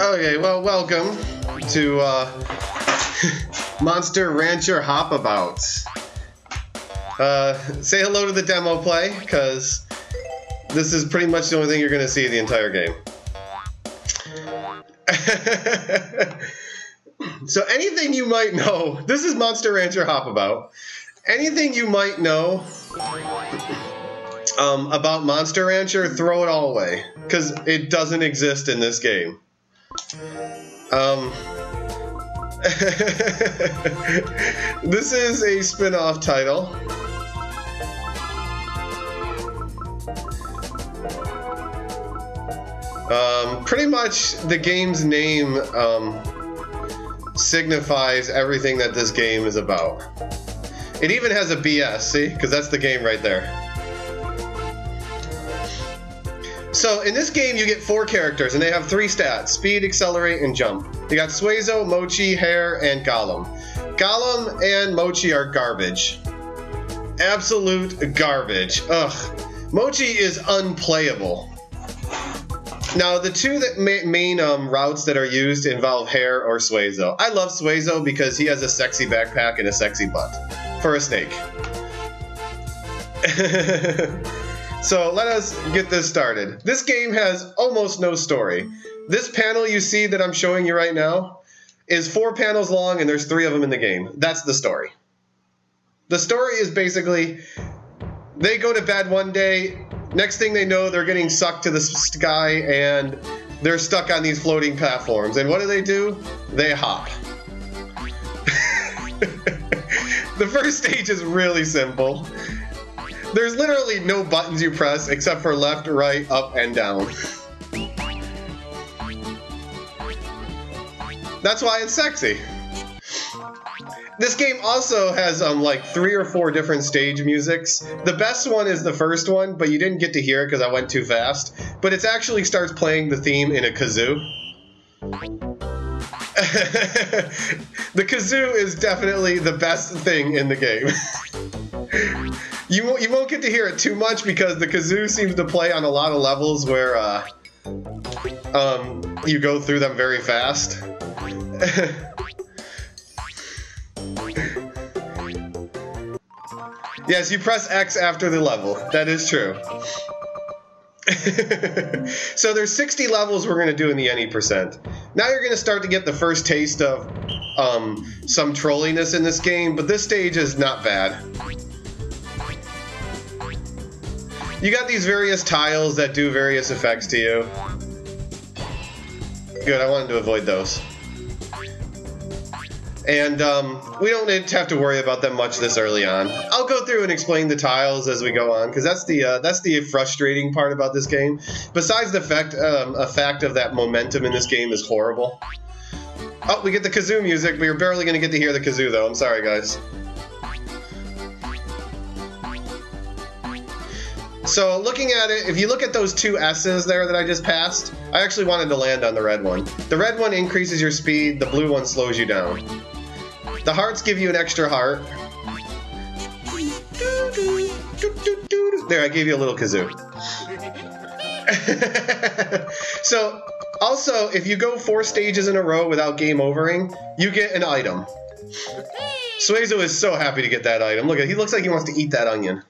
Okay, well, welcome to Monster Rancher Hop-a-bout. Say hello to the demo play, because this is pretty much the only thing you're going to see the entire game. So anything you might know, this is Monster Rancher Hop-a-bout. Anything you might know about Monster Rancher, throw it all away, because it doesn't exist in this game. This is a spin-off title. Pretty much the game's name signifies everything that this game is about. It even has a BS, see? Because that's the game right there. So in this game you get 4 characters and they have 3 stats: speed, accelerate, and jump. You got Suezo, Mochi, Hare, and Gollum. Gollum and Mochi are garbage. Absolute garbage. Ugh. Mochi is unplayable. Now the two main routes that are used involve Hare or Suezo. I love Suezo because he has a sexy backpack and a sexy butt. For a snake. So let us get this started. This game has almost no story. This panel you see that I'm showing you right now is 4 panels long and there's 3 of them in the game. That's the story. The story is basically they go to bed one day, next thing they know they're getting sucked to the sky and they're stuck on these floating platforms. And what do? They hop. The first stage is really simple. There's literally no buttons you press except for left, right, up, and down. That's why it's sexy. This game also has like 3 or 4 different stage musics. The best one is the first one, but you didn't get to hear it because I went too fast. But it actually starts playing the theme in a kazoo. The kazoo is definitely the best thing in the game. You won't get to hear it too much because the kazoo seems to play on a lot of levels where you go through them very fast. Yes, you press X after the level. That is true. So there's 60 levels we're going to do in the NE%. Now you're going to start to get the first taste of some trolliness in this game, but this stage is not bad. You got these various tiles that do various effects to you. Good, I wanted to avoid those. And we don't have to worry about them much this early on. I'll go through and explain the tiles as we go on, because that's the frustrating part about this game. Besides the fact of that momentum in this game is horrible. Oh, we get the kazoo music. We're barely going to get to hear the kazoo, though. I'm sorry, guys. So looking at it, if you look at those 2 S's there that I just passed, I actually wanted to land on the red one. The red one increases your speed, the blue one slows you down. The hearts give you an extra heart. There, I gave you a little kazoo. So, also, if you go 4 stages in a row without game overing, you get an item. Suezo is so happy to get that item. Look at, he looks like he wants to eat that onion.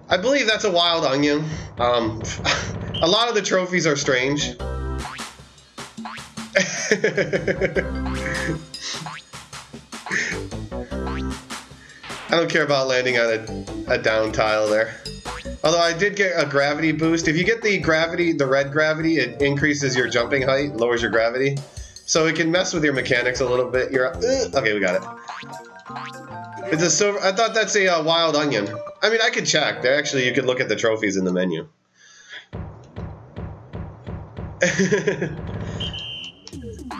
I believe that's a wild onion. A lot of the trophies are strange. I don't care about landing on a down tile there. Although I did get a gravity boost. If you get the gravity, the red gravity, it increases your jumping height, lowers your gravity. So it can mess with your mechanics a little bit. Okay, we got it. It's a silver. I thought that's a wild onion. I mean, I could check. There, actually, you could look at the trophies in the menu.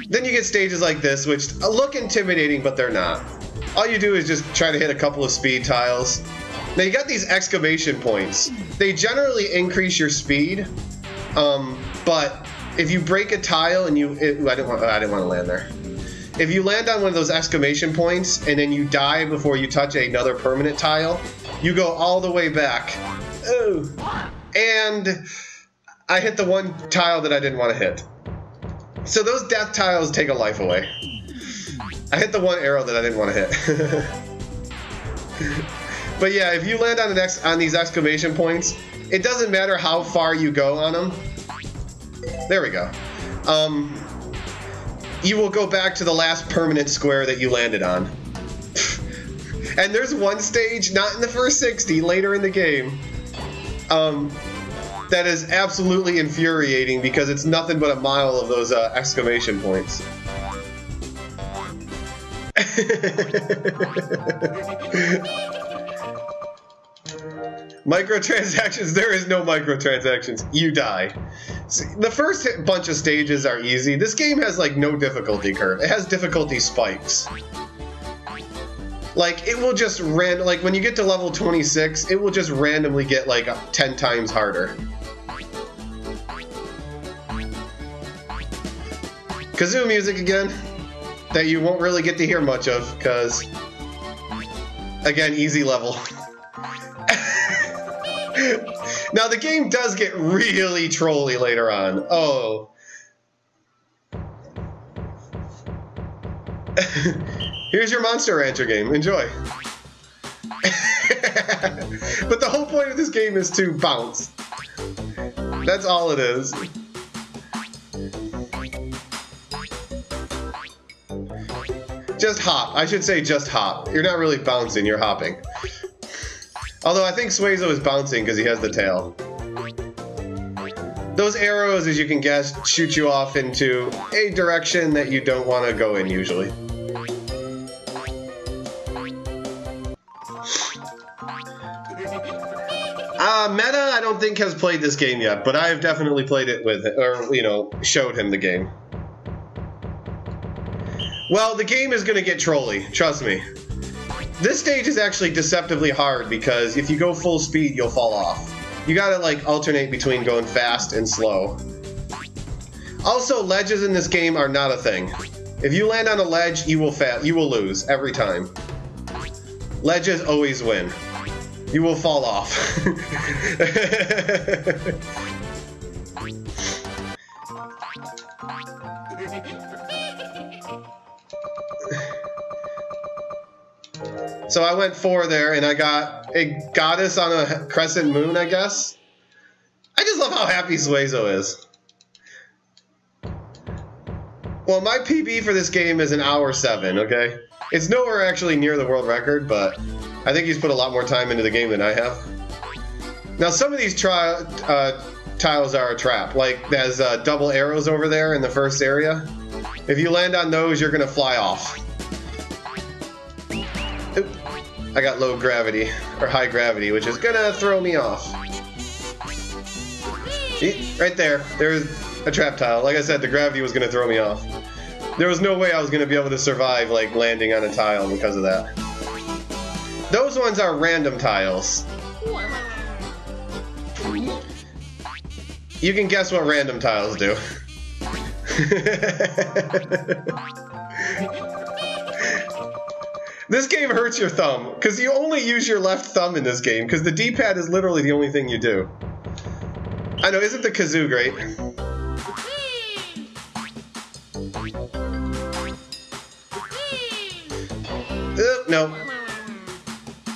Then you get stages like this, which look intimidating, but they're not. All you do is just try to hit a couple of speed tiles. Now you got these exclamation points. They generally increase your speed, but if you break a tile and I didn't want to land there. If you land on one of those exclamation points and then you die before you touch another permanent tile, you go all the way back. Oh. And I hit the one tile that I didn't want to hit. So those death tiles take a life away. I hit the one arrow that I didn't want to hit. But yeah, if you land on these exclamation points, it doesn't matter how far you go on them. There we go. You will go back to the last permanent square that you landed on. And there's one stage, not in the first 60, later in the game, that is absolutely infuriating because it's nothing but a mile of those exclamation points. Microtransactions, there is no microtransactions. You die. See, the first bunch of stages are easy. This game has like no difficulty curve. It has difficulty spikes. Like, it will just like when you get to level 26, it will just randomly get like 10 times harder. Kazoo music again, that you won't really get to hear much of, because, again, easy level. Now, the game does get really trolly later on. Oh. Here's your Monster Rancher game. Enjoy. But the whole point of this game is to bounce. That's all it is. Just hop. I should say just hop. You're not really bouncing, you're hopping. Although I think Suezo is bouncing because he has the tail. Those arrows, as you can guess, shoot you off into a direction that you don't want to go in usually. Meta, I don't think has played this game yet, but I have definitely played it with, or, you know, showed him the game. Well, the game is going to get trolly, trust me. This stage is actually deceptively hard because if you go full speed, you'll fall off. You gotta, like, alternate between going fast and slow. Also, ledges in this game are not a thing. If you land on a ledge, you will lose every time. Ledges always win. You will fall off. So I went 4 there, and I got a goddess on a crescent moon, I guess. I just love how happy Suezo is. Well, my PB for this game is 1 hour 7, okay? It's nowhere actually near the world record, but I think he's put a lot more time into the game than I have. Now, some of these tiles are a trap. Like, there's double arrows over there in the first area. If you land on those, you're gonna fly off. Oop. I got low gravity, or high gravity, which is gonna throw me off. See? Right there. There's a trap tile. Like I said, the gravity was gonna throw me off. There was no way I was gonna be able to survive, like, landing on a tile because of that. Those ones are random tiles. You can guess what random tiles do. This game hurts your thumb, because you only use your left thumb in this game, because the D-pad is literally the only thing you do. I know, isn't the kazoo great? No.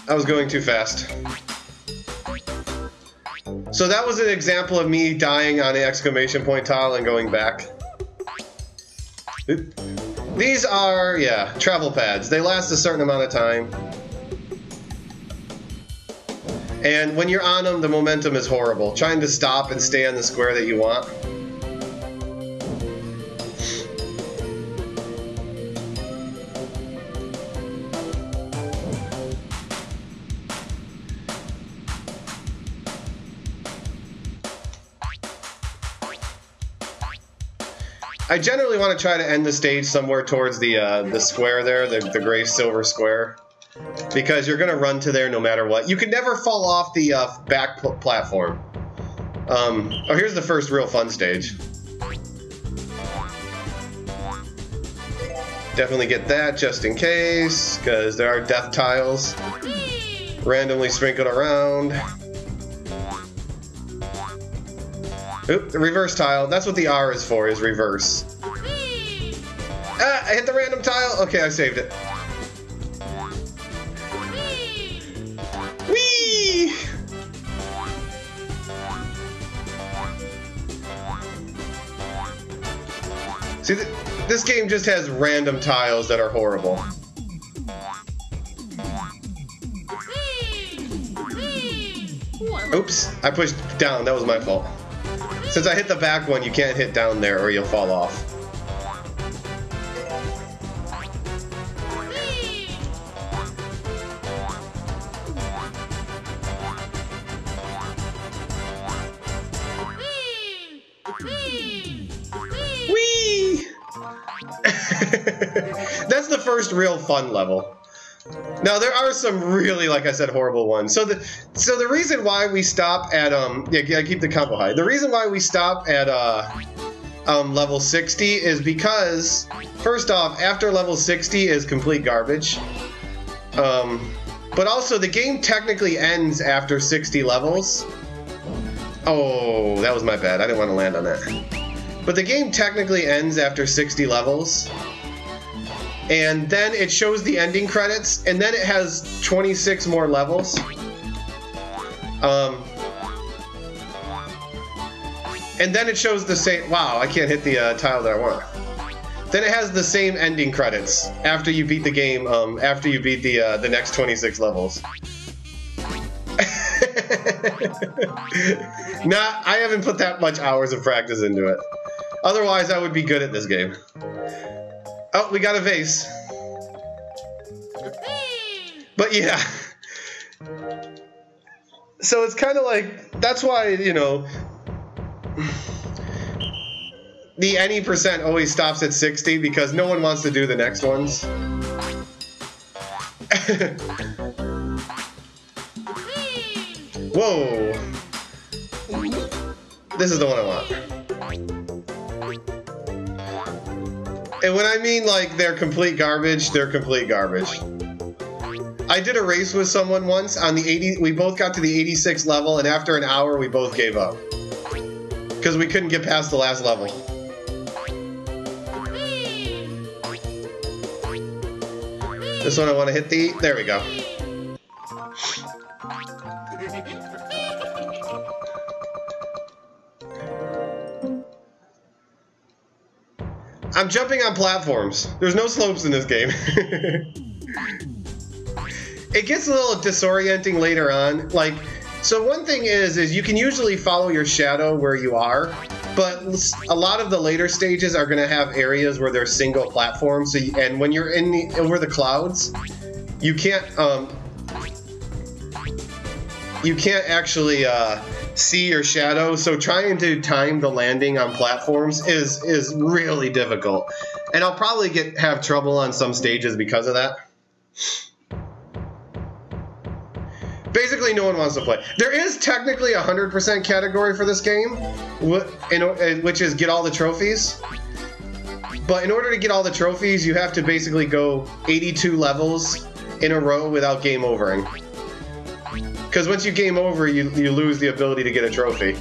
I was going too fast. So that was an example of me dying on an exclamation point tile and going back. Oop. These are, yeah, travel pads. They last a certain amount of time. And when you're on them, the momentum is horrible. Trying to stop and stay on the square that you want. I generally want to try to end the stage somewhere towards the square there, the gray silver square, because you're going to run to there no matter what. You can never fall off the back platform. Oh, here's the first real fun stage. Definitely get that just in case, because there are death tiles randomly sprinkled around. Oop, the reverse tile. That's what the R is for, is reverse. Ah, I hit the random tile. Okay, I saved it. Whee! See, this game just has random tiles that are horrible. Oops, I pushed down. That was my fault. Since I hit the back one, you can't hit down there or you'll fall off. Whee! That's the first real fun level. Now there are some really, like I said, horrible ones. So the reason why we stop at yeah, keep the combo high. The reason why we stop at level 60 is because first off, after level 60 is complete garbage. But also the game technically ends after 60 levels. Oh, that was my bad. I didn't want to land on that. But the game technically ends after 60 levels. And then it shows the ending credits, and then it has 26 more levels. And then it shows the same. Wow, I can't hit the tile that I want. Then it has the same ending credits after you beat the game. After you beat the next 26 levels. Nah, I haven't put that much hours of practice into it. Otherwise, I would be good at this game. Oh, we got a vase. But yeah. So it's kind of like, that's why, you know, the any percent always stops at 60 because no one wants to do the next ones. Whoa. This is the one I want. And when I mean like they're complete garbage, they're complete garbage. I did a race with someone once on the 80, we both got to the 86th level, and after an hour we both gave up. Because we couldn't get past the last level. This one I want to hit the, there we go. I'm jumping on platforms. There's no slopes in this game. It gets a little disorienting later on. Like, so one thing is you can usually follow your shadow where you are, but a lot of the later stages are going to have areas where there's single platforms. So and when you're in over the clouds, you can't actually see your shadow, so trying to time the landing on platforms is really difficult, and I'll probably have trouble on some stages because of that. Basically, no one wants to play. There is technically a 100% category for this game, which is get all the trophies. But in order to get all the trophies, you have to basically go 82 levels in a row without game overing. Because once you game over, you lose the ability to get a trophy.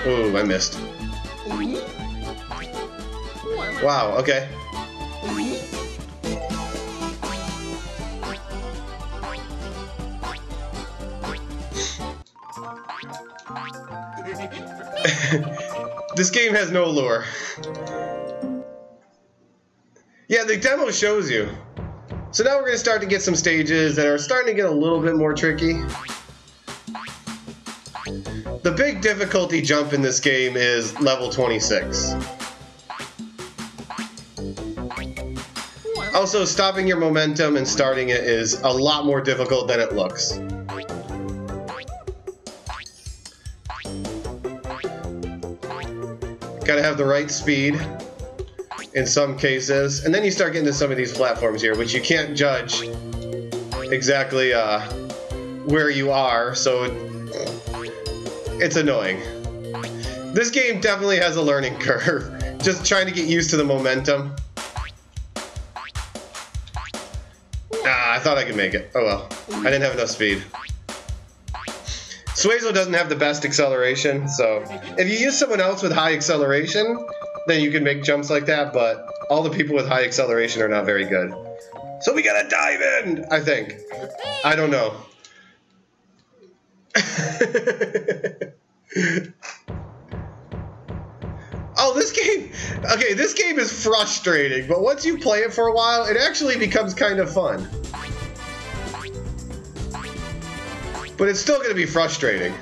Ooh, I missed. Wow, okay. This game has no lure. Yeah, the demo shows you. So now we're going to start to get some stages that are starting to get a little bit more tricky. The big difficulty jump in this game is level 26. Also, stopping your momentum and starting it is a lot more difficult than it looks. Gotta have the right speed in some cases, and then you start getting to some of these platforms here, which you can't judge exactly where you are, so it's annoying. This game definitely has a learning curve, just trying to get used to the momentum. Ah, I thought I could make it. Oh well, I didn't have enough speed. Suezo doesn't have the best acceleration, so if you use someone else with high acceleration, then you can make jumps like that, but all the people with high acceleration are not very good. So we gotta dive in, I think. I don't know. Oh, this game... Okay, this game is frustrating, but once you play it for a while, it actually becomes kind of fun. But it's still going to be frustrating.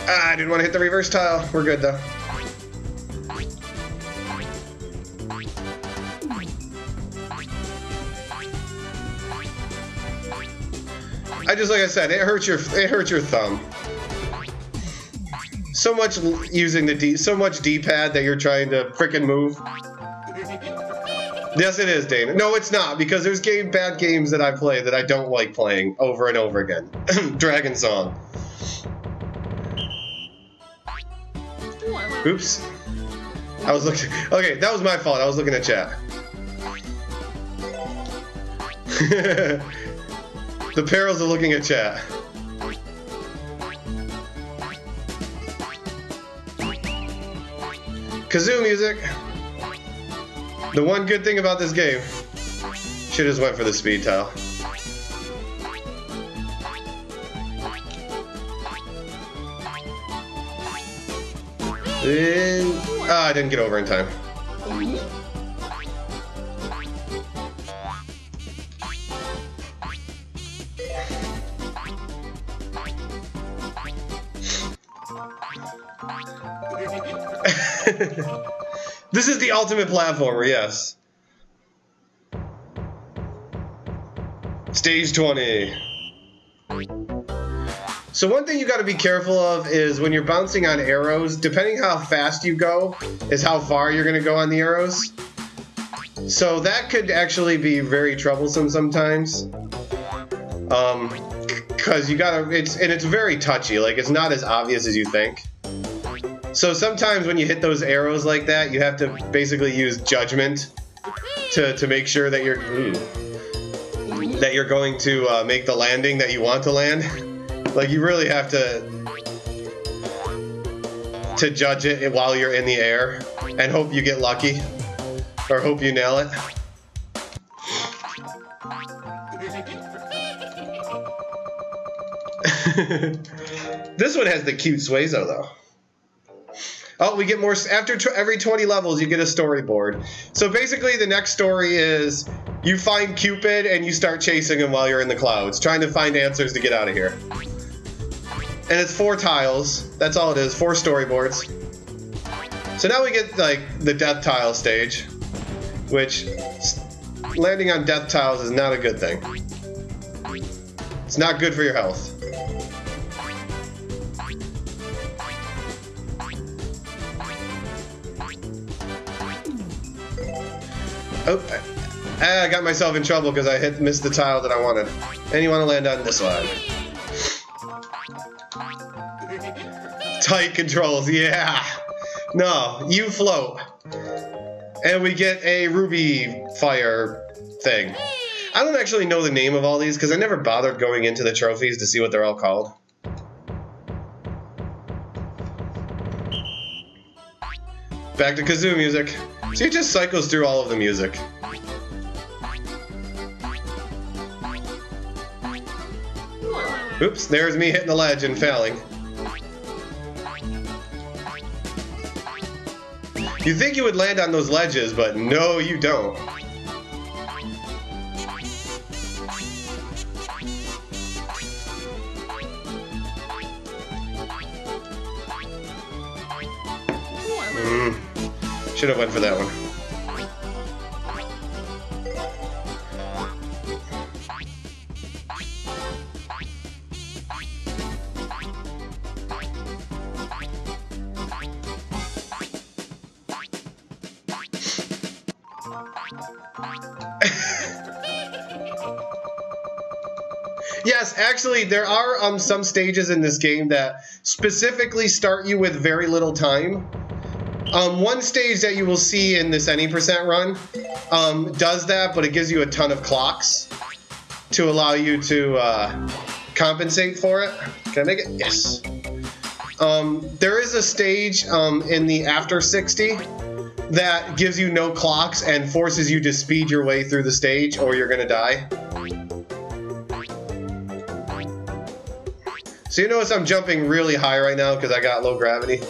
Ah, I didn't want to hit the reverse tile. We're good, though. Like I said, it hurts your thumb. So much using so much D-pad that you're trying to frickin' move. Yes, it is, Dana. No, it's not, because there's bad games that I play that I don't like playing over and over again. Dragon Song. Oops. I was looking. Okay, that was my fault. I was looking at chat. The perils of looking at chat. Kazoo music. The one good thing about this game. Should just went for the speed tile. I didn't get over in time. This is the ultimate platformer, yes. Stage 20. So one thing you got to be careful of is when you're bouncing on arrows, depending how fast you go, is how far you're going to go on the arrows. So that could actually be very troublesome sometimes. Because you gotta, it's very touchy, like it's not as obvious as you think. So sometimes when you hit those arrows like that, you have to basically use judgment to make sure that you're going to make the landing that you want to land. Like you really have to judge it while you're in the air and hope you get lucky or hope you nail it. This one has the cute Suezo though. Oh, we get more after every 20 levels. You get a storyboard. So basically, the next story is you find Cupid and you start chasing him while you're in the clouds, trying to find answers to get out of here. And it's 4 tiles. That's all it is. 4 storyboards. So now we get like the death tile stage, which landing on death tiles is not a good thing. It's not good for your health. Oh, I got myself in trouble because I missed the tile that I wanted. And you want to land on this one. Tight controls, yeah. No, you float. And we get a ruby fire thing. I don't actually know the name of all these because I never bothered going into the trophies to see what they're all called. Back to kazoo music. See, it just cycles through all of the music. Oops, there's me hitting the ledge and failing. You think you would land on those ledges, but no, you don't. Should have went for that one. Yes, actually, there are some stages in this game that specifically start you with very little time. One stage that you will see in this any percent run does that, but it gives you a ton of clocks to allow you to compensate for it. Can I make it? Yes. There is a stage in the after 60 that gives you no clocks and forces you to speed your way through the stage or you're gonna die. So you notice I'm jumping really high right now because I got low gravity.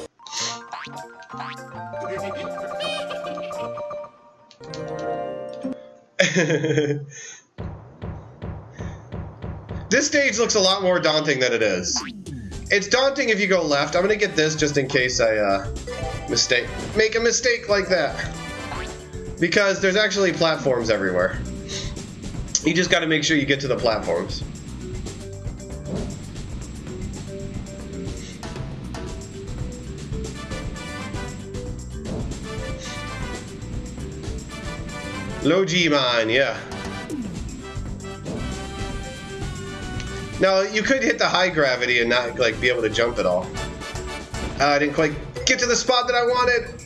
This stage looks a lot more daunting than it is. It's daunting if you go left. I'm gonna get this just in case I make a mistake like that. Because there's actually platforms everywhere. You just gotta make sure you get to the platforms. Low G-Man, yeah. Now, you could hit the high gravity and not, like, be able to jump at all. I didn't quite get to the spot that I wanted.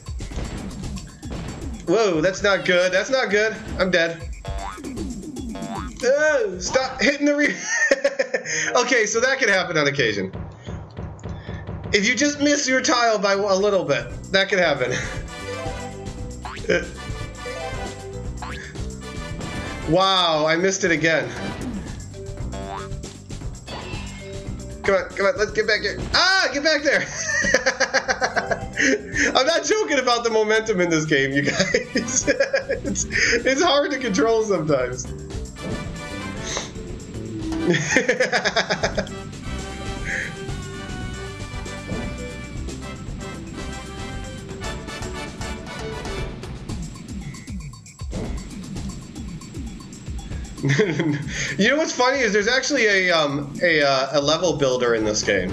Whoa, that's not good. That's not good. I'm dead. Oh, stop hitting the Okay, so that can happen on occasion. If you just miss your tile by a little bit, that can happen. Wow, I missed it again. Come on, let's get back here. Ah, get back there! I'm not joking about the momentum in this game, you guys. It's hard to control sometimes. You know what's funny is there's actually a level builder in this game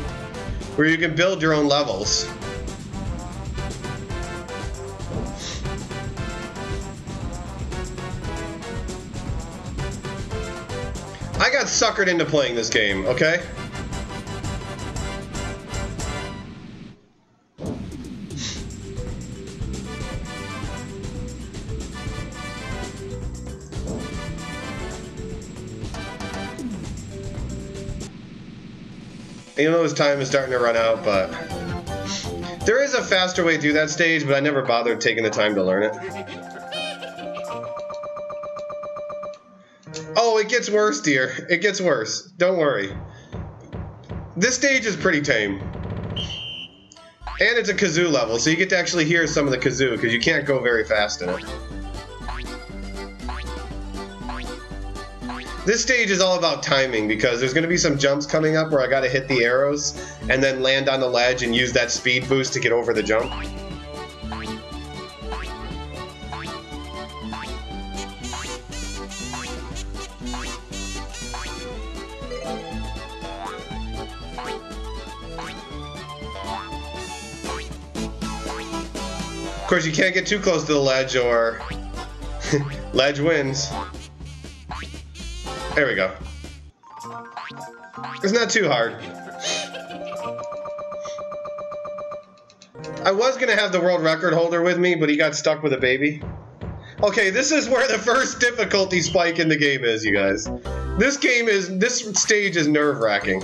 where you can build your own levels. I got suckered into playing this game, okay? Even though his time is starting to run out, but there is a faster way to do that stage, but I never bothered taking the time to learn it. Oh, it gets worse, dear. It gets worse. Don't worry. This stage is pretty tame. And it's a kazoo level, so you get to actually hear some of the kazoo, because you can't go very fast in it. This stage is all about timing because there's going to be some jumps coming up where I got to hit the arrows and then land on the ledge and use that speed boost to get over the jump. Of course, you can't get too close to the ledge or ledge wins. There we go. It's not too hard. I was gonna have the world record holder with me, but he got stuck with a baby. Okay, this is where the first difficulty spike in the game is, you guys. This stage is nerve-wracking.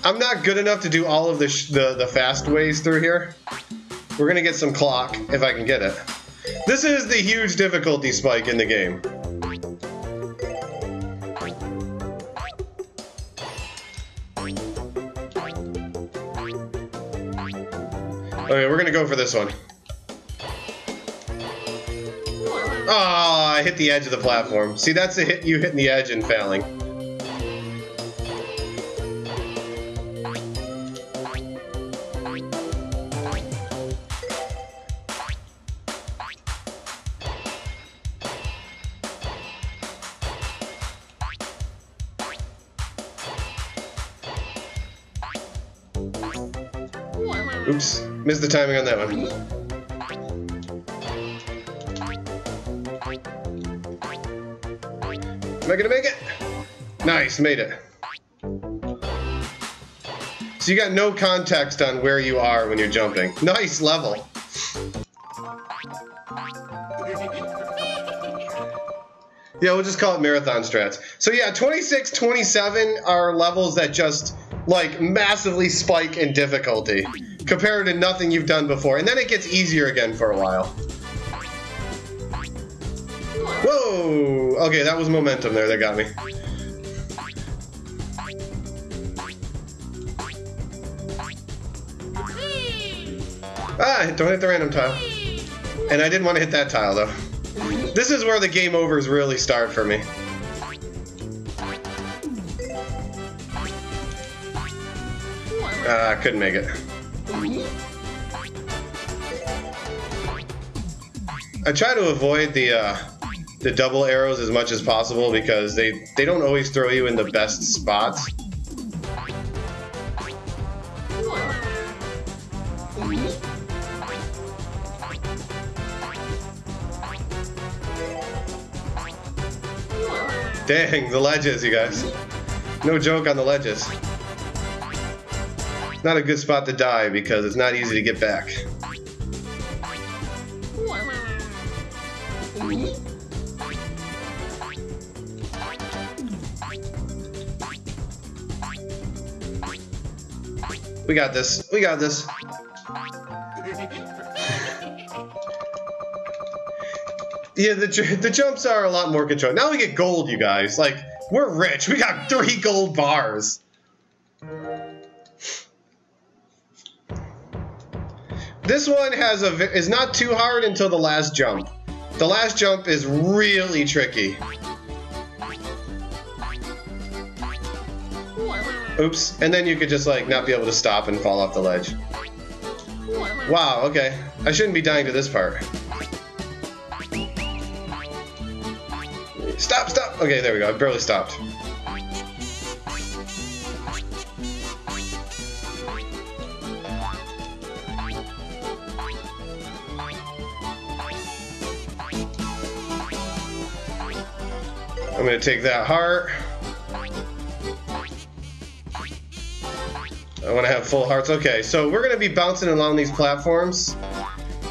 I'm not good enough to do all of the fast ways through here. We're gonna get some clock, if I can get it. This is the huge difficulty spike in the game. Okay, we're gonna go for this one. Oh, I hit the edge of the platform. See, that's the hit you hitting the edge and failing. Oops, missed the timing on that one. Am I gonna make it? Nice, made it. So you got no context on where you are when you're jumping. Nice level. Yeah, we'll just call it marathon strats. So yeah, 26, 27 are levels that just, like, massively spike in difficulty compared to nothing you've done before. And then it gets easier again for a while. Whoa! Okay, that was momentum there. That got me. Ah, don't hit the random tile. And I didn't want to hit that tile, though. This is where the game overs really start for me. Couldn't make it. I try to avoid the double arrows as much as possible because they don't always throw you in the best spots. Dang, the ledges, you guys. No joke on the ledges. It's not a good spot to die because it's not easy to get back. We got this. We got this. Yeah, the jumps are a lot more controlled. Now we get gold, you guys. Like, we're rich. We got 3 gold bars. This one is not too hard until the last jump. The last jump is really tricky. Oops. And then you could just, like, not be able to stop and fall off the ledge. Wow, okay. I shouldn't be dying to this part. Stop, stop! Okay, there we go. I barely stopped. I'm gonna take that heart. I want to have full hearts. Okay, so we're gonna be bouncing along these platforms,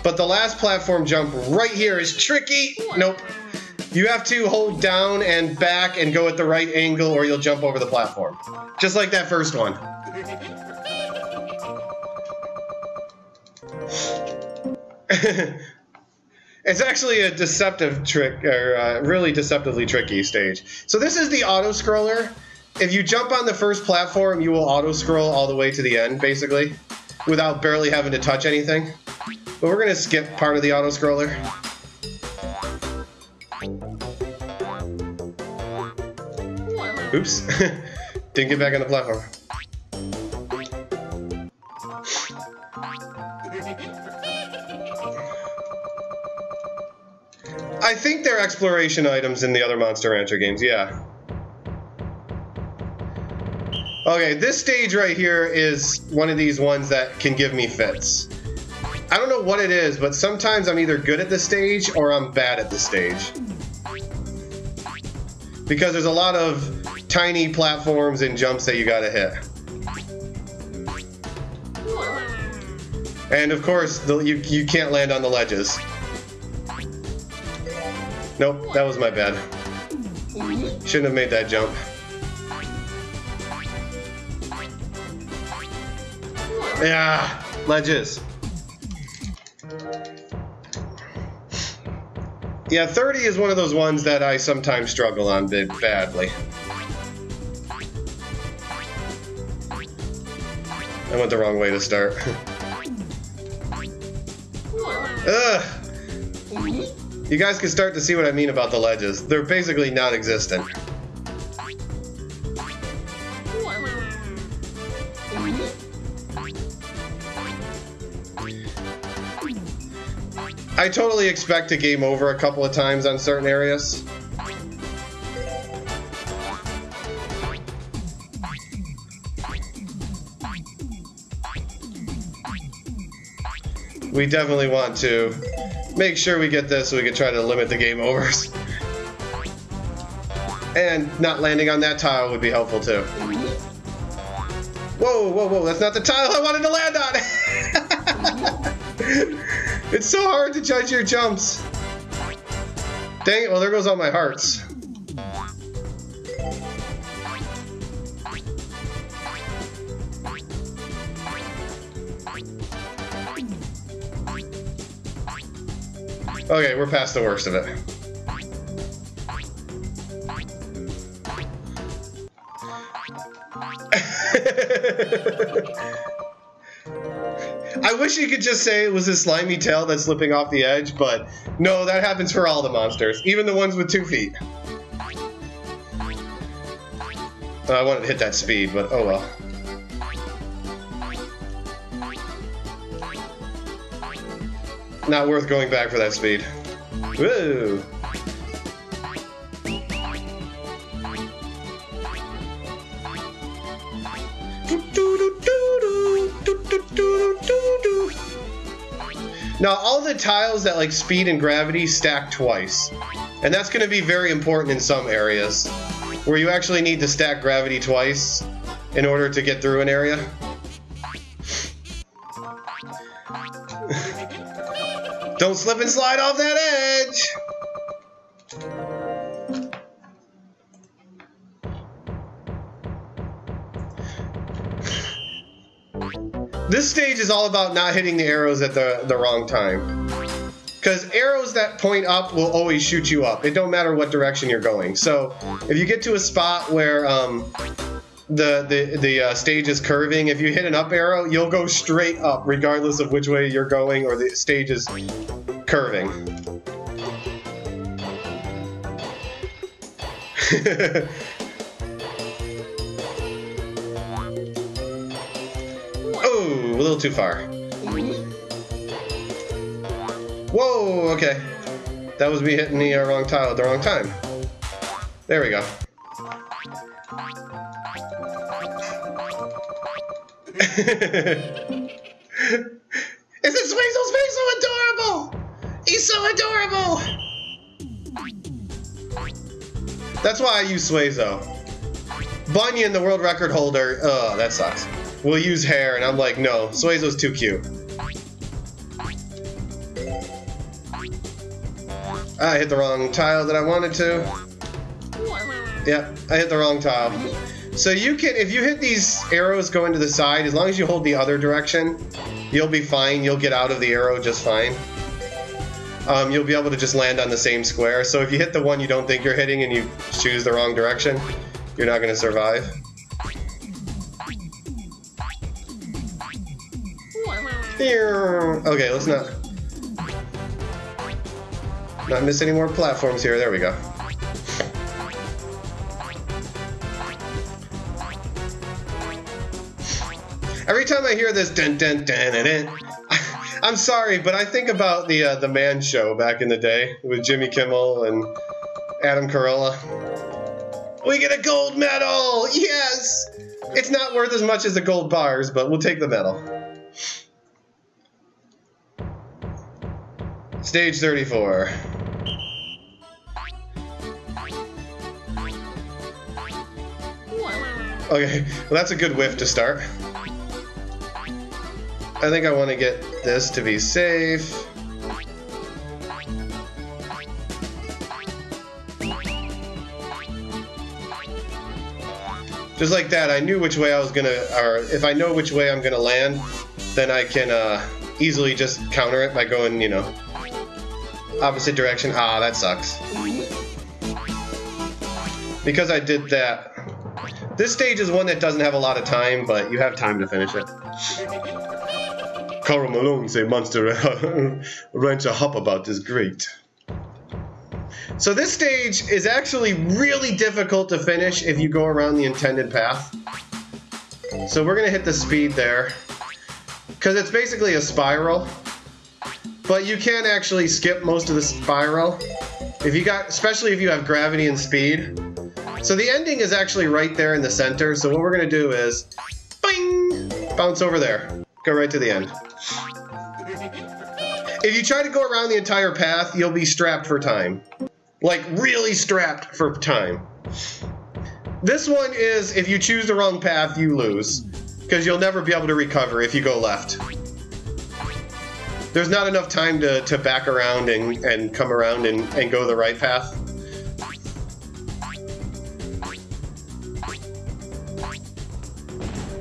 but the last platform jump right here is tricky. Nope. You have to hold down and back and go at the right angle or you'll jump over the platform. Just like that first one. It's actually a deceptive trick, or really deceptively tricky stage. So this is the auto-scroller. If you jump on the first platform, you will auto-scroll all the way to the end, basically, without barely having to touch anything. But we're gonna skip part of the auto-scroller. Oops. Didn't get back on the platform. I think they're exploration items in the other Monster Rancher games, yeah. Okay, this stage right here is one of these ones that can give me fits. I don't know what it is, but sometimes I'm either good at this stage or I'm bad at this stage. Because there's a lot of tiny platforms and jumps that you gotta hit. And of course, you can't land on the ledges. Nope, that was my bad. Shouldn't have made that jump. Yeah, ledges. Yeah, 30 is one of those ones that I sometimes struggle on badly. I went the wrong way to start. Ugh! You guys can start to see what I mean about the ledges. They're basically non-existent. I totally expect to game over a couple of times on certain areas. We definitely want to make sure we get this so we can try to limit the game overs. And not landing on that tile would be helpful too. Whoa, whoa, whoa, that's not the tile I wanted to land on! It's so hard to judge your jumps. Dang it, well there goes all my hearts. Okay, we're past the worst of it. I wish you could just say it was a slimy tail that's slipping off the edge, but no, that happens for all the monsters, even the ones with 2 feet. I wanted to hit that speed, but oh well. Not worth going back for that speed. Woo! Now, all the tiles that like speed and gravity stack twice. And that's going to be very important in some areas, where you actually need to stack gravity twice in order to get through an area. Don't slip and slide off that edge! This stage is all about not hitting the arrows at the wrong time. Because arrows that point up will always shoot you up. It don't matter what direction you're going. So if you get to a spot where the stage is curving, if you hit an up arrow, you'll go straight up regardless of which way you're going or the stage is curving. Oh, a little too far. Whoa, okay. That was me hitting the wrong tile at the wrong time. There we go. Isn't Suezo's face so adorable? He's so adorable! That's why I use Suezo. Bunyan, the world record holder, that sucks. We'll use hair, and I'm like, no, Suezo's too cute. I hit the wrong tile that I wanted to. Yep, I hit the wrong tile. So you can, if you hit these arrows going to the side, as long as you hold the other direction, you'll be fine. You'll get out of the arrow just fine. You'll be able to just land on the same square. So if you hit the one you don't think you're hitting and you choose the wrong direction, you're not going to survive. Okay, let's not miss any more platforms here. There we go. Every time I hear this dun dun dun dun dun, I'm sorry, but I think about the Man Show back in the day with Jimmy Kimmel and Adam Carolla. We get a gold medal! Yes! It's not worth as much as the gold bars, but we'll take the medal. Stage 34. Okay, well that's a good whiff to start. I think I want to get this to be safe. Just like that, I knew which way I was gonna, or if I know which way I'm gonna land, then I can easily just counter it by going, you know, opposite direction. Ah, that sucks. Because I did that. This stage is one that doesn't have a lot of time, but you have time to finish it. Carl Malone say Monster Rancher Hop-a-bout is great. So this stage is actually really difficult to finish if you go around the intended path. So we're going to hit the speed there. Because it's basically a spiral. But you can actually skip most of the spiral. If you got, especially if you have gravity and speed. So the ending is actually right there in the center. So what we're going to do is, bing, bounce over there. Go right to the end. If you try to go around the entire path, you'll be strapped for time. Like, really strapped for time. This one is, if you choose the wrong path, you lose. Because you'll never be able to recover if you go left. There's not enough time to back around and come around and go the right path.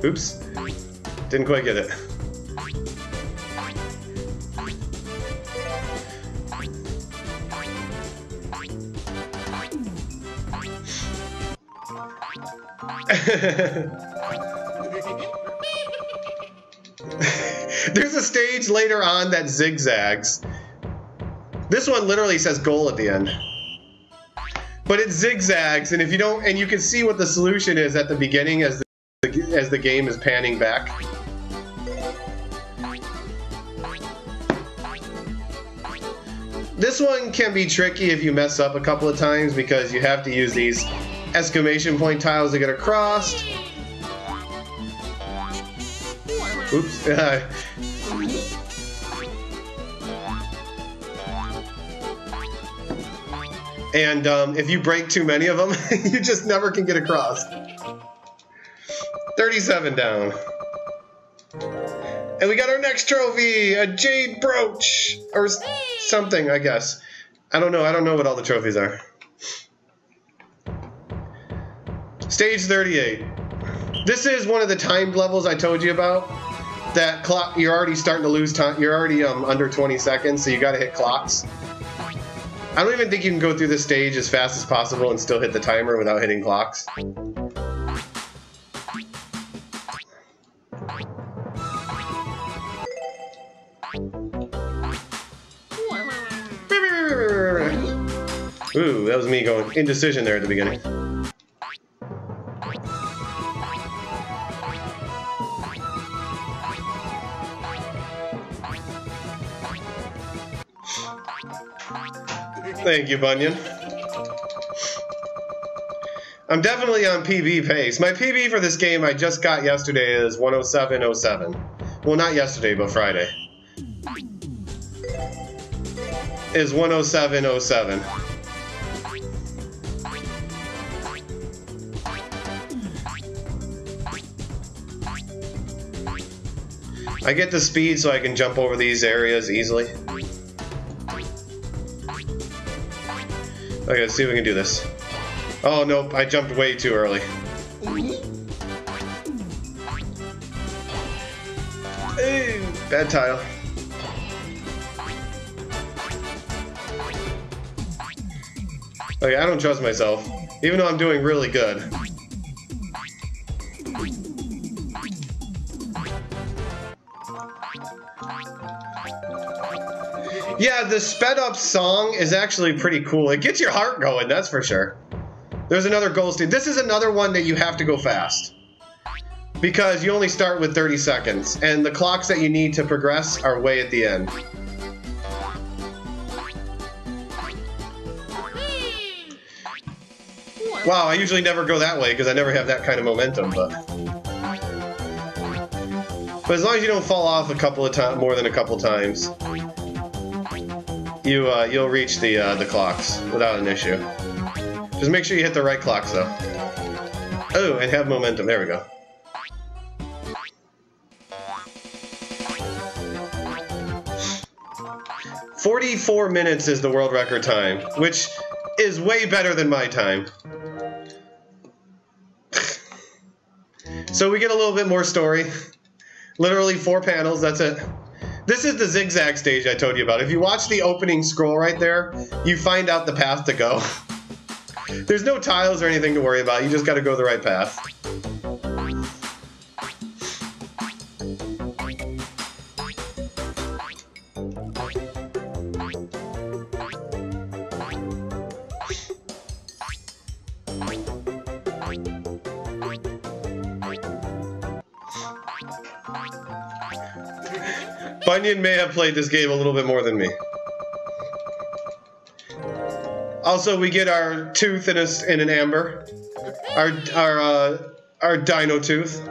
Oops. Didn't quite get it. There's a stage later on that zigzags. This one literally says goal at the end. But it zigzags, and if you don't, and you can see what the solution is at the beginning as the game is panning back. This one can be tricky if you mess up a couple of times because you have to use these exclamation point tiles to get across. Oops. And if you break too many of them, you just never can get across. 37 down. And we got our next trophy, a jade brooch, or something, I guess. I don't know what all the trophies are. Stage 38. This is one of the timed levels I told you about. That clock, you're already starting to lose time. You're already under 20 seconds, so you gotta hit clocks. I don't even think you can go through this stage as fast as possible and still hit the timer without hitting clocks. Ooh, that was me going indecision there at the beginning. Thank you, Bunyan. I'm definitely on PB pace. My PB for this game I just got yesterday is 107.07. Well, not yesterday, but Friday. Is 107.07. I get the speed so I can jump over these areas easily. Okay, let's see if we can do this. Oh, nope, I jumped way too early. Hey, bad tile. Okay, I don't trust myself, even though I'm doing really good. Yeah, the sped up song is actually pretty cool. It gets your heart going, that's for sure. There's another goal stage. This is another one that you have to go fast. Because you only start with 30 seconds, and the clocks that you need to progress are way at the end. Wow, I usually never go that way because I never have that kind of momentum, but as long as you don't fall off a couple of times, more than a couple times, you'll reach the clocks without an issue. Just make sure you hit the right clocks though. Oh, and have momentum. There we go. "44 minutes is the world record time, which is way better than my time. So we get a little bit more story. Literally 4 panels, that's it. This is the zigzag stage I told you about. If you watch the opening scroll right there, you find out the path to go. There's no tiles or anything to worry about, you just gotta go the right path. Bunyan may have played this game a little bit more than me. Also, we get our tooth in an amber. Our dino tooth.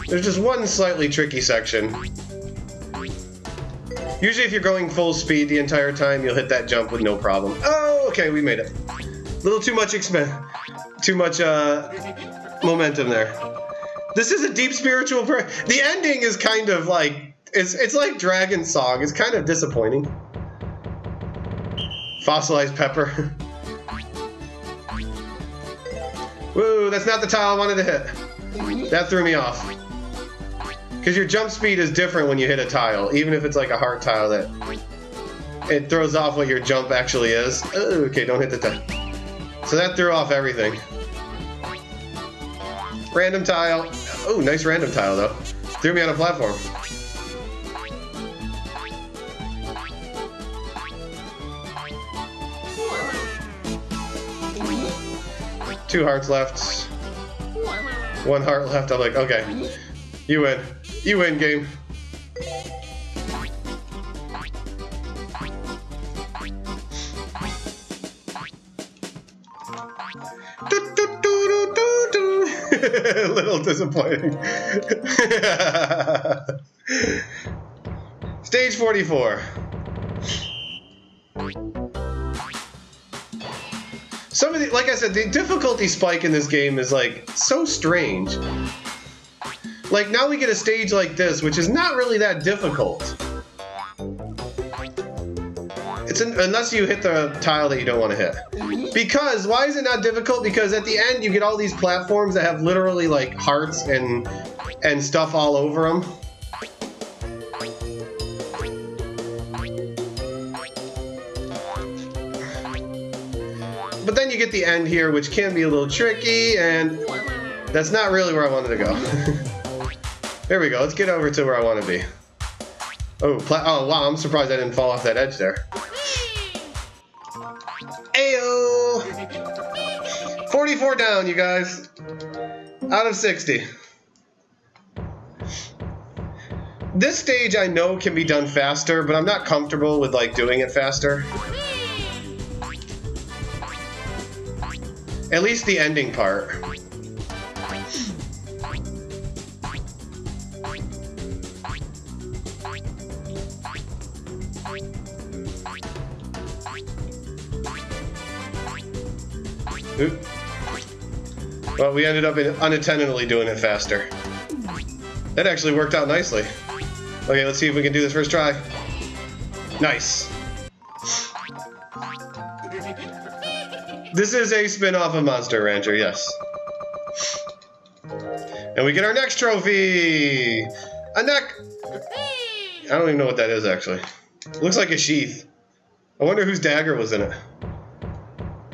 There's just one slightly tricky section. Usually if you're going full speed the entire time, you'll hit that jump with no problem. Oh, okay, we made it. A little too much momentum there. This is a deep spiritual prayer. The ending is kind of like, it's like Dragon Song. It's kind of disappointing. Fossilized pepper. Woo, that's not the tile I wanted to hit. That threw me off. Because your jump speed is different when you hit a tile, even if it's like a hard tile that it throws off what your jump actually is. Oh, okay, don't hit the tile. So that threw off everything. Random tile. Oh, nice random tile though. Threw me on a platform. Two hearts left. One heart left. I'm like, okay, you win. You win, game. A little disappointing. Stage 44. Some of the, like I said, the difficulty spike in this game is like so strange. Like now we get a stage like this, which is not really that difficult. It's unless you hit the tile that you don't want to hit. Because why is it not difficult? Because at the end you get all these platforms that have literally like hearts and stuff all over them. But then you get the end here, which can be a little tricky, and that's not really where I wanted to go. There we go. Let's get over to where I want to be. Oh, oh wow! I'm surprised I didn't fall off that edge there. Ayo! 44 down, you guys. Out of 60. This stage I know can be done faster, but I'm not comfortable with like doing it faster. At least the ending part. Oop. Well, we ended up unintentionally doing it faster. That actually worked out nicely. Okay, let's see if we can do this first try. Nice. This is a spin-off of Monster Rancher, yes. And we get our next trophy! A neck! I don't even know what that is, actually. It looks like a sheath. I wonder whose dagger was in it.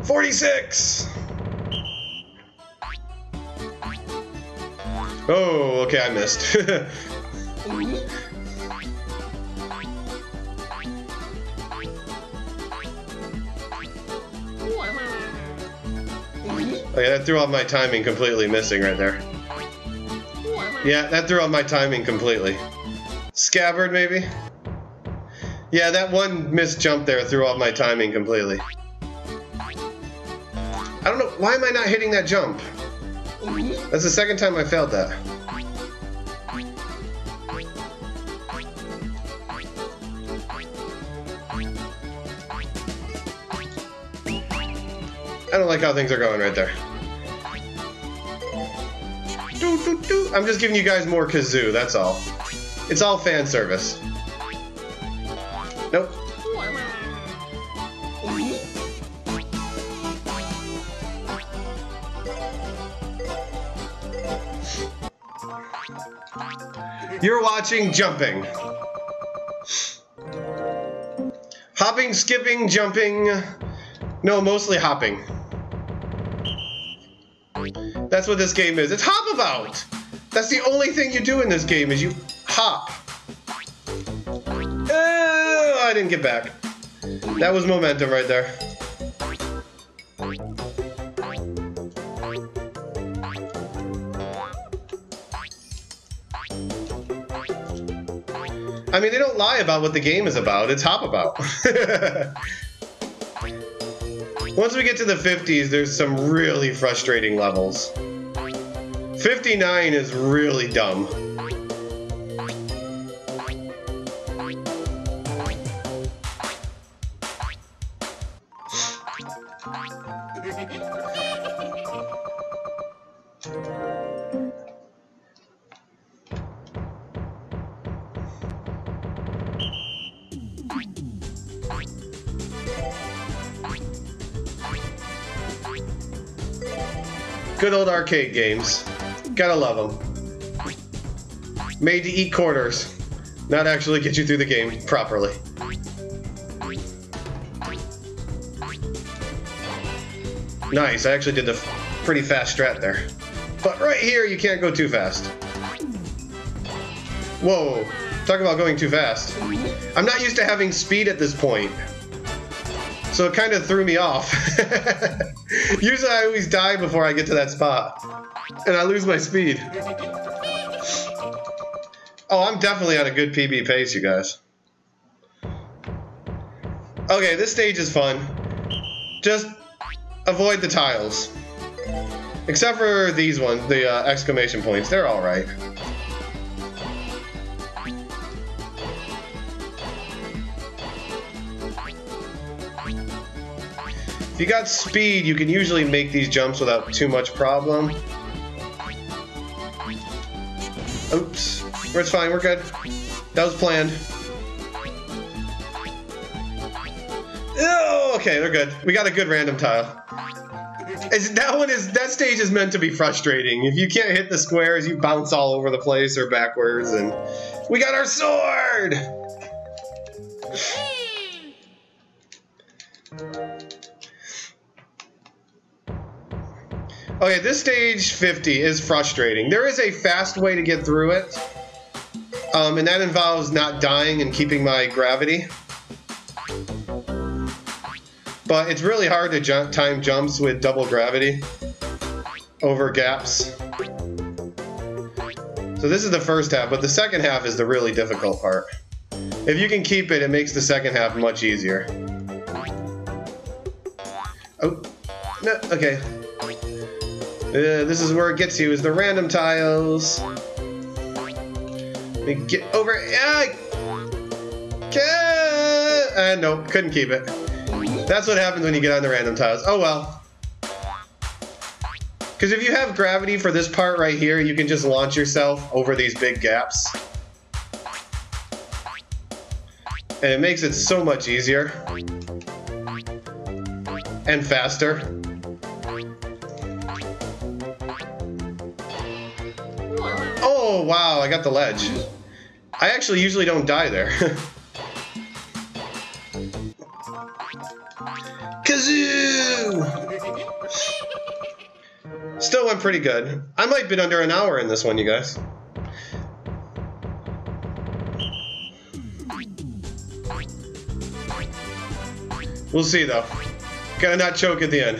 46! Oh, okay, I missed. Okay, that threw off my timing completely, missing right there. Yeah, that threw off my timing completely. Scabbard, maybe? Yeah, that one missed jump there threw off my timing completely. I don't know, why am I not hitting that jump? That's the second time I failed that. I don't like how things are going right there. I'm just giving you guys more kazoo, that's all. It's all fan service. Nope. You're watching Jumping. Hopping, skipping, jumping. No, mostly hopping. That's what this game is. It's Hop-a-bout! That's the only thing you do in this game is you hop. Oh, I didn't get back. That was momentum right there. I mean, they don't lie about what the game is about. It's Hop-a-bout. Once we get to the 50s, there's some really frustrating levels. 59 is really dumb. Good old arcade games. Gotta love them. Made to eat quarters. Not actually get you through the game properly. Nice, I actually did the pretty fast strat there. But right here, you can't go too fast. Whoa, talk about going too fast. I'm not used to having speed at this point. So it kind of threw me off. Usually I always die before I get to that spot. And I lose my speed. Oh, I'm definitely on a good PB pace, you guys. Okay, this stage is fun. Just avoid the tiles. Except for these ones, the exclamation points. They're alright. If you got speed, you can usually make these jumps without too much problem. Oops. It's fine, we're good. That was planned. Oh, okay, they're good. We got a good random tile. That stage is meant to be frustrating. If you can't hit the squares, you bounce all over the place or backwards, and we got our sword! Okay, this stage 50 is frustrating. There is a fast way to get through it. And that involves not dying and keeping my gravity. But it's really hard to time jumps with double gravity over gaps. So this is the first half, but the second half is the really difficult part. If you can keep it, it makes the second half much easier. Oh, no, okay. This is where it gets you, is the random tiles. Let me get over. Nope, couldn't keep it. That's what happens when you get on the random tiles. Oh well. Because if you have gravity for this part right here, you can just launch yourself over these big gaps. And it makes it so much easier. And faster. Oh wow, I got the ledge. I actually usually don't die there. Kazoo! Still went pretty good. I might have been under an hour in this one, you guys. We'll see though. Gotta not choke at the end.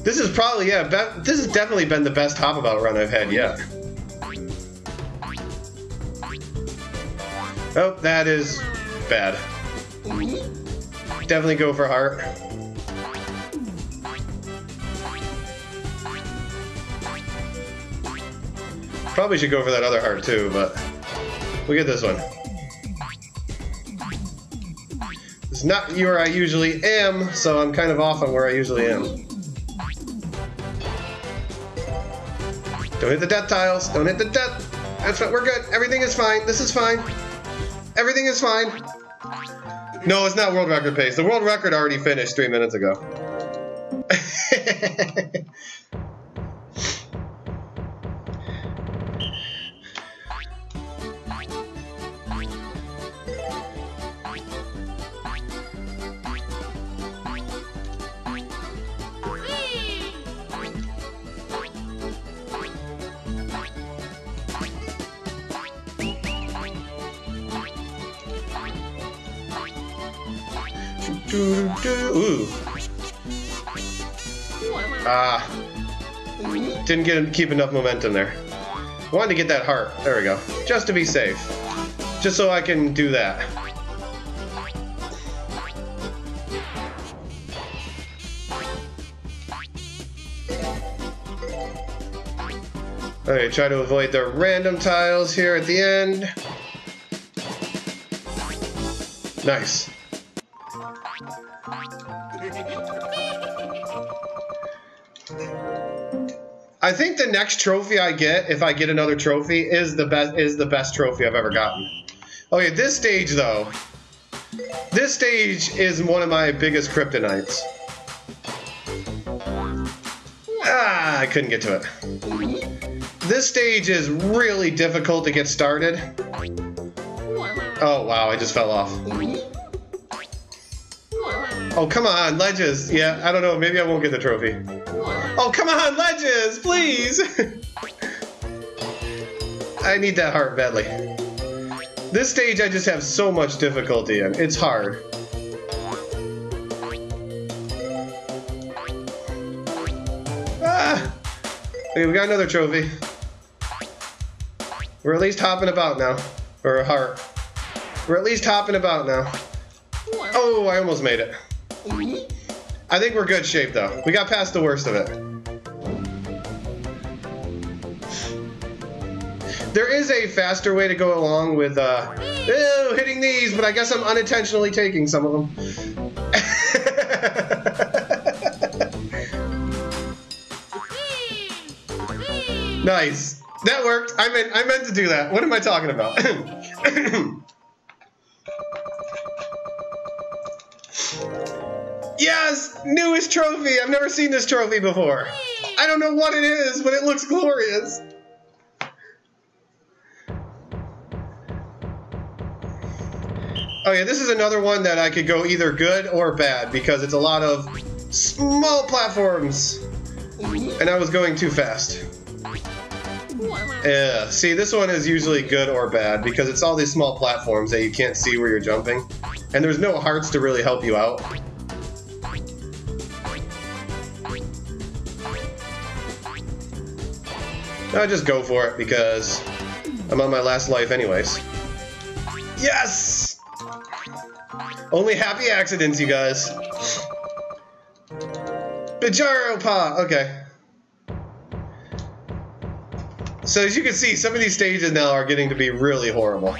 This is probably, yeah, this has definitely been the best Hop-a-bout run I've had yet. Oh, that is bad. Definitely go for heart. Probably should go for that other heart too, but we'll get this one. It's not where I usually am, so I'm kind of off on where I usually am. Don't hit the death tiles. Don't hit the death. That's what we're good. Everything is fine. This is fine. Everything is fine. No, it's not world record pace. The world record already finished 3 minutes ago. Ooh. Didn't keep enough momentum there. Wanted to get that heart. There we go. Just to be safe. Just so I can do that. Okay, try to avoid the random tiles here at the end. Nice. I think the next trophy I get, if I get another trophy, is the best trophy I've ever gotten. Okay, this stage though, This stage is one of my biggest kryptonites. Ah, I couldn't get to it. This stage is really difficult to get started. Oh, wow, I just fell off. Oh, come on, ledges. Yeah, I don't know, maybe I won't get the trophy. Oh, come on, ledges, please! I need that heart badly. This stage I just have so much difficulty in. It's hard. Ah! Okay, we got another trophy. We're at least hopping about now. Or a heart. We're at least hopping about now. Oh, I almost made it. I think we're good shape though. We got past the worst of it. There is a faster way to go along with hitting these, but I guess I'm unintentionally taking some of them. Nice. That worked. I meant to do that. What am I talking about? Yes! Newest trophy! I've never seen this trophy before. I don't know what it is, but it looks glorious. Oh yeah, this is another one that I could go either good or bad because it's a lot of small platforms. And I was going too fast. Yeah, see, this one is usually good or bad because it's all these small platforms that you can't see where you're jumping. And there's no hearts to really help you out. I'll just go for it because I'm on my last life anyways. Yes! Only happy accidents, you guys. Bijaro Pa! Okay. So as you can see, some of these stages now are getting to be really horrible.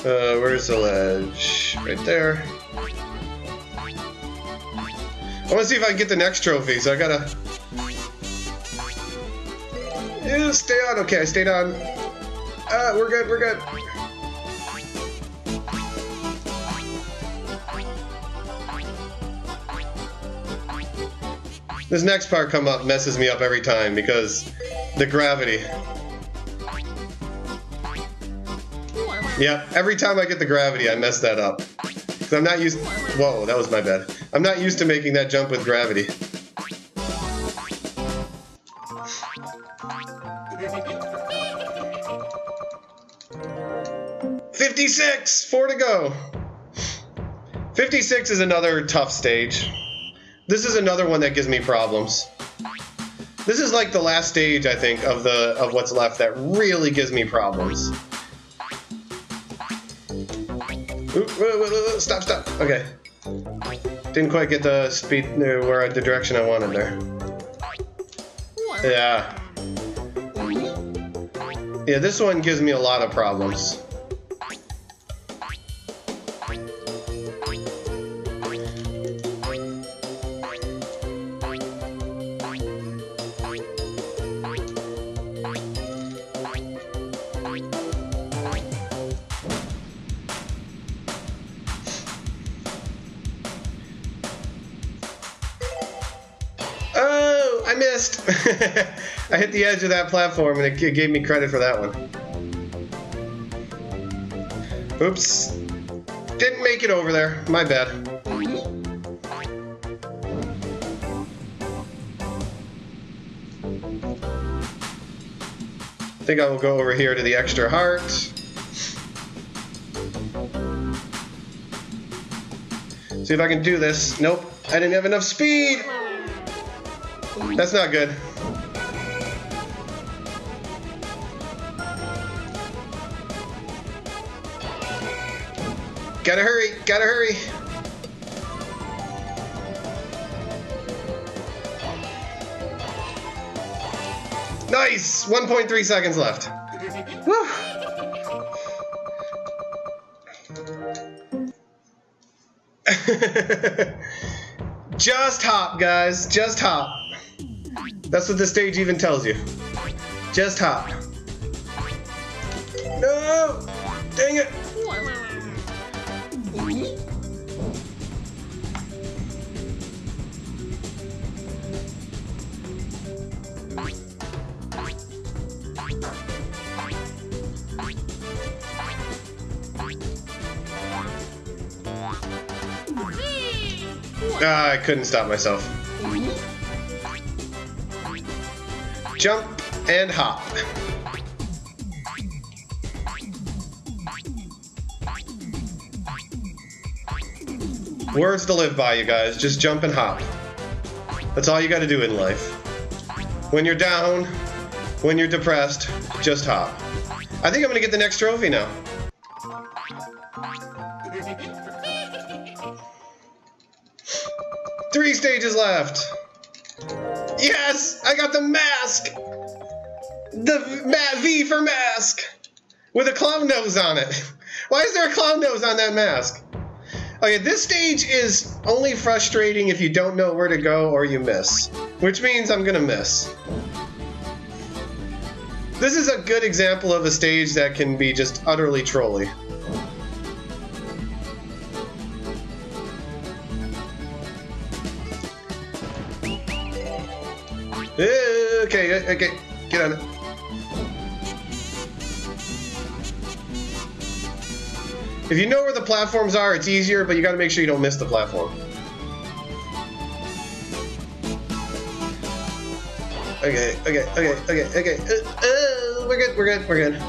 Where's the ledge? Right there. I want to see if I can get the next trophy, so I gotta... Ew, stay on. Okay, I stayed on. We're good, we're good. This next part come up messes me up every time because the gravity. Yep, every time I get the gravity, I mess that up. Because I'm not used... Whoa, that was my bad. I'm not used to making that jump with gravity. $56! 4 to go. 56 is another tough stage. This is another one that gives me problems. This is like the last stage, I think, of what's left that really gives me problems. Ooh, stop, stop. Okay. Didn't quite get the speed where the direction I wanted there. Yeah. Yeah, this one gives me a lot of problems. I missed! I hit the edge of that platform and it gave me credit for that one. Oops. Didn't make it over there. My bad. I think I will go over here to the extra heart. See if I can do this. Nope. I didn't have enough speed! That's not good. Gotta hurry, gotta hurry. Nice! 1.3 seconds left. Woo! Just hop, guys. Just hop. That's what the stage even tells you. Just hop. No! Dang it! I couldn't stop myself. Jump and hop. Words to live by, you guys. Just jump and hop. That's all you gotta do in life. When you're down, when you're depressed, just hop. I think I'm gonna get the next trophy now. Three stages left. Yes! I got the mask! The V for mask! With a clown nose on it. Why is there a clown nose on that mask? Okay, this stage is only frustrating if you don't know where to go or you miss. Which means I'm gonna miss. This is a good example of a stage that can be just utterly trolly. Okay, get on it. If you know where the platforms are, it's easier, but you gotta make sure you don't miss the platform. Okay. We're good.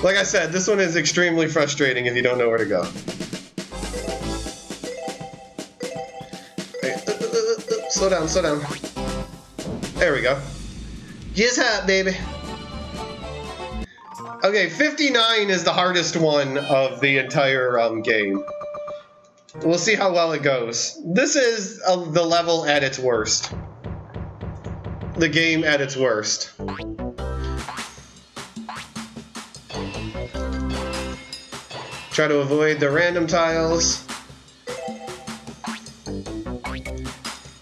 Like I said, this one is extremely frustrating if you don't know where to go. Okay. Slow down. There we go. Just hop, baby. Okay, 59 is the hardest one of the entire game. We'll see how well it goes. This is the level at its worst. The game at its worst. Try to avoid the random tiles.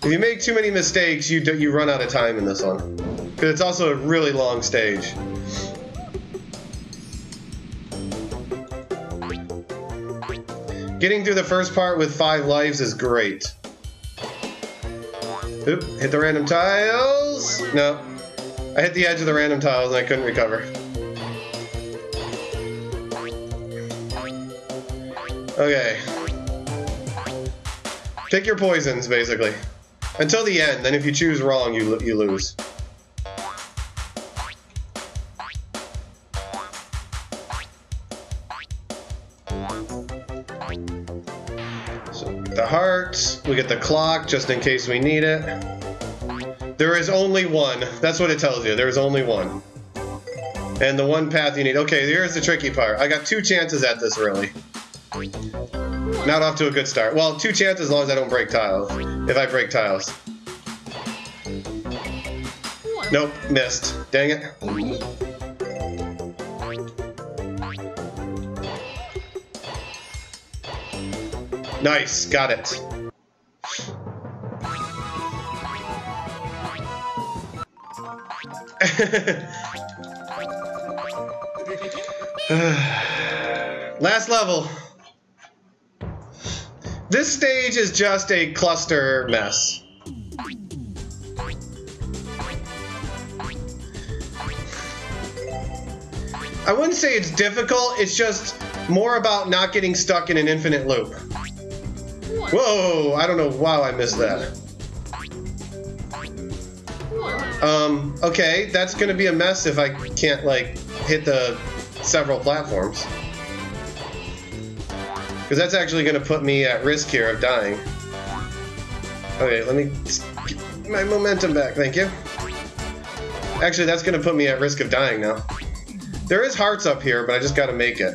If you make too many mistakes, you run out of time in this one. Because it's also a really long stage. Getting through the first part with 5 lives is great. Oop, hit the random tiles. No. I hit the edge of the random tiles and I couldn't recover. Okay. Pick your poisons, basically. Until the end, then if you choose wrong, you lose. So, the heart, we get the clock just in case we need it. There is only one. That's what it tells you. There is only one. And the one path you need. Okay, here's the tricky part. I got 2 chances at this, really. Not off to a good start. Well, 2 chances as long as I don't break tiles. If I break tiles. Nope, missed. Dang it. Nice, got it. Last level. This stage is just a cluster mess. I wouldn't say it's difficult, it's just more about not getting stuck in an infinite loop. Whoa, I don't know why I missed that. Okay, that's gonna be a mess if I can't, like, hit the several platforms. Because that's actually going to put me at risk here of dying. Okay, let me get my momentum back, thank you. Actually, that's going to put me at risk of dying now. There is hearts up here, but I just got to make it.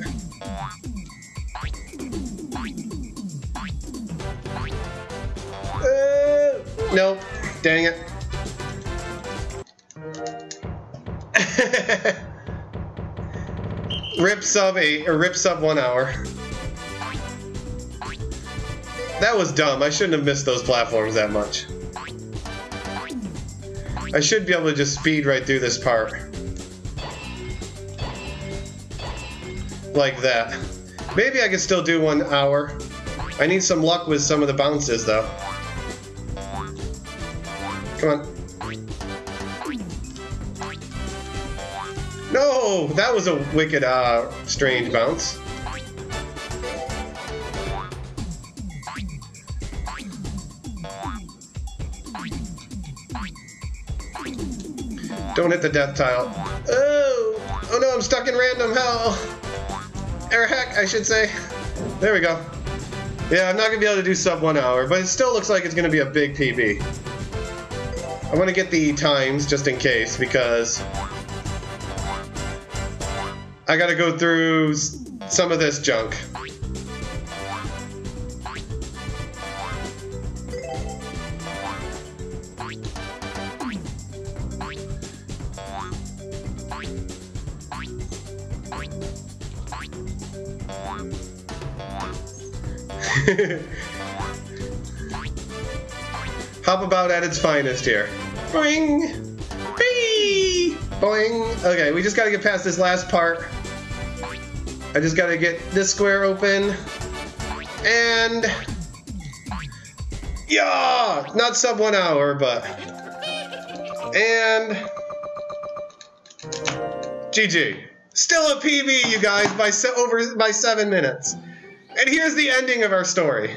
Nope, dang it. Rip sub 8 or rip sub 1 hour. That was dumb. I shouldn't have missed those platforms that much. I should be able to just speed right through this part. Like that. Maybe I could still do 1 hour. I need some luck with some of the bounces though. Come on. No! That was a wicked, strange bounce. Don't hit the death tile. Oh! Oh no, I'm stuck in random hell! Or heck, I should say. There we go. Yeah, I'm not gonna be able to do sub 1 hour, but it still looks like it's gonna be a big PB. I want to get the times just in case, because I gotta go through some of this junk. Hop-a-bout at its finest here. Boing! Whee! Boing! Okay, we just gotta get past this last part. I just gotta get this square open. And... yeah! Not sub 1 hour, but... and... GG. Still a PB, you guys, by 7 minutes. And here's the ending of our story.